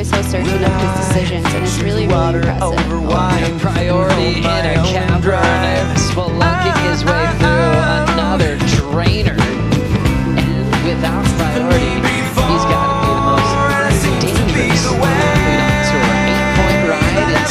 always so certain of his decisions, and it's really, really impressive. Priority in a camera, spelunking his way through another trainer. And without priority, he's got to be the most dangerous. Moving on to an 8-point ride into the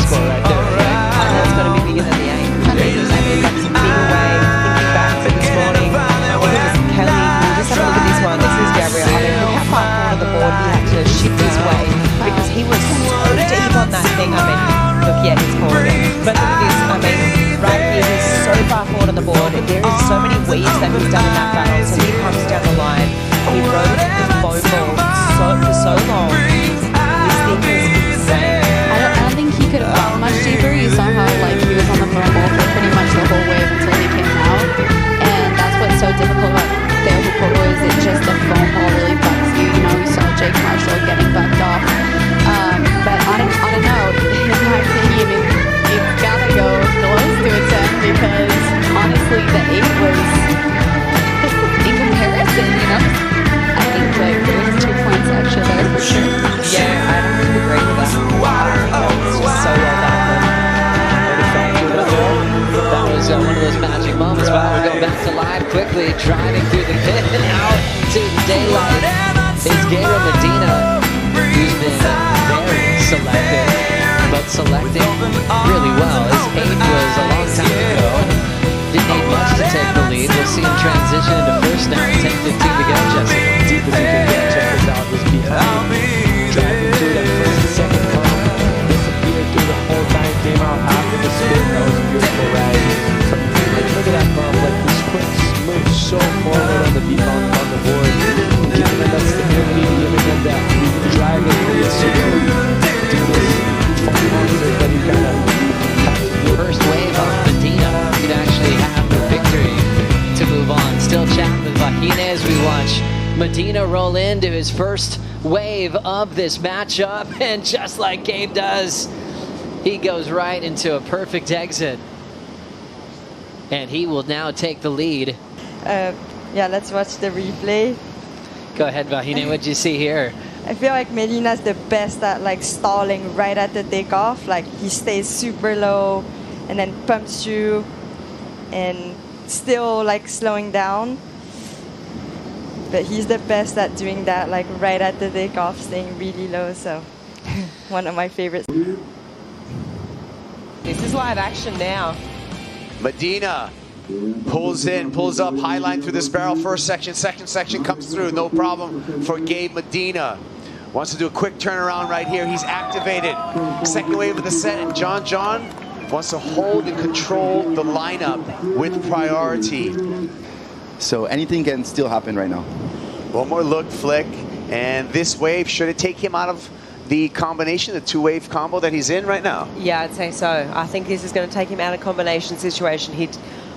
score right there. That's got to be bigger than the 8. I mean, that's a big wave. Thinking back to this morning, I think it was Kelly. Just have a look at this one. This is Gabriel. I mean, look how far forward on the board he had to shift his way because he was so deep on that thing. I mean, look, yeah, he's calling it. But look at this. I mean, right here, he's so far forward on the board. There is so many weaves that he's done in that battle. So he comes down the line. He rode the foam ball for so long. This thing was insane. I don't think he could have gone much deeper. You saw how he was on the foam ball for pretty much the whole wave until he came out. And that's what's so difficult about Teahupoo is it just the foam ball really bugs you. You know, we saw Jake Marshall getting bugged off. But on a note, in my opinion, you've got to go close to a 10 because honestly, the 8 was in comparison, you know. I think there's 2 points extra there for sure. Yeah, I don't agree with that. It's just so well done. That was one of those magic moments. Wow, we go back to live quickly, driving through the pit and out to daylight. It's Gabriel Medina, who's been very selective, but selecting really well. His 8 was a long time ago. Didn't need much to take the lead. We'll see him transition into first now. 10-15 to go, Jesse. Deep as he can get, check this out, was behind. Driving through that first and second car. Disappeared through the whole time, came out after the spin. That was a beautiful ride. Look at that bump, this quick move so forward on the beat on the board. Giving them that stability, giving them that driving lead. So do this funny monster that he kind of first wave on Medina. He'd actually have the victory to move on. Still chatting with Vahine as we watch Medina roll into his first wave of this matchup. And just like Gabe does, he goes right into a perfect exit. And he will now take the lead. Yeah, let's watch the replay. Go ahead, Vahine. What did you see here? I feel like Medina's the best at stalling right at the takeoff. He stays super low and then pumps you and still slowing down. But he's the best at doing that right at the takeoff, staying really low. So one of my favorites. This is live action now. Medina pulls up, high line through this barrel. First section, second section comes through, no problem for Gabe Medina. Wants to do a quick turnaround right here. He's activated. Second wave of the set, and John wants to hold and control the lineup with priority. So anything can still happen right now. One more look, Flick, and this wave, should it take him out of the combination, the 2-wave combo that he's in right now? Yeah, I'd say so. I think this is going to take him out of combination situation. He'd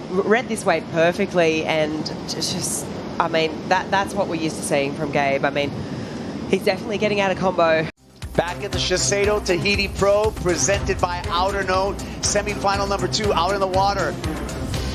read this wave perfectly, and just, I mean, that's what we're used to seeing from Gabe. I mean, he's definitely getting out of combo. Back at the Shiseido Tahiti Pro, presented by Outer Note, semi-final number 2, out in the water.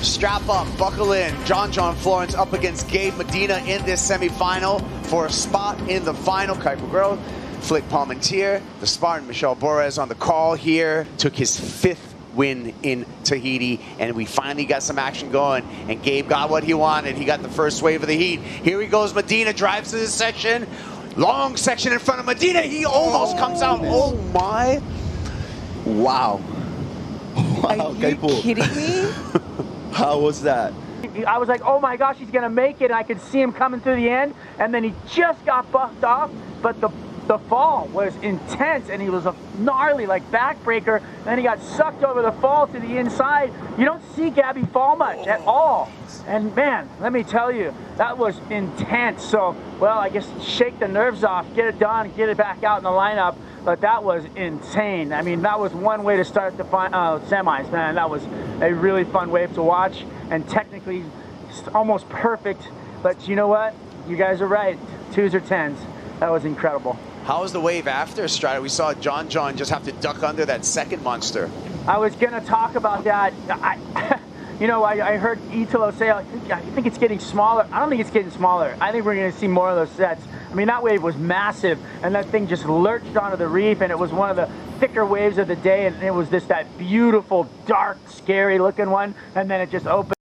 Strap up, buckle in. John Florence up against Gabe Medina in this semi-final for a spot in the final. Kuiper Girl, Flick Palmentier, the Spartan Michel Borres on the call here. Took his 5th win in Tahiti, and we finally got some action going, and Gabe got what he wanted. He got the first wave of the heat. Here he goes, Medina drives to this section. Long section in front of Medina. He almost comes out. Oh my. Wow. Are you kidding me? How was that? I was like, oh my gosh, he's gonna make it. And I could see him coming through the end, and then he just got buffed off, but the fall was intense, and he was a gnarly backbreaker. Then he got sucked over the fall to the inside. You don't see Gabby fall much at all. And man, let me tell you, that was intense. So, well, I guess shake the nerves off, get it done, get it back out in the lineup. But that was insane. I mean, that was one way to start the semis, man. That was a really fun wave to watch, and technically almost perfect. But you know what? You guys are right. 2s or 10s. That was incredible. How was the wave after, Strider? We saw John just have to duck under that second monster. I was going to talk about that. you know, I heard Italo say, I think it's getting smaller. I don't think it's getting smaller. I think we're going to see more of those sets. I mean, that wave was massive, and that thing just lurched onto the reef, and it was one of the thicker waves of the day, and it was that beautiful, dark, scary looking one, and then it just opened.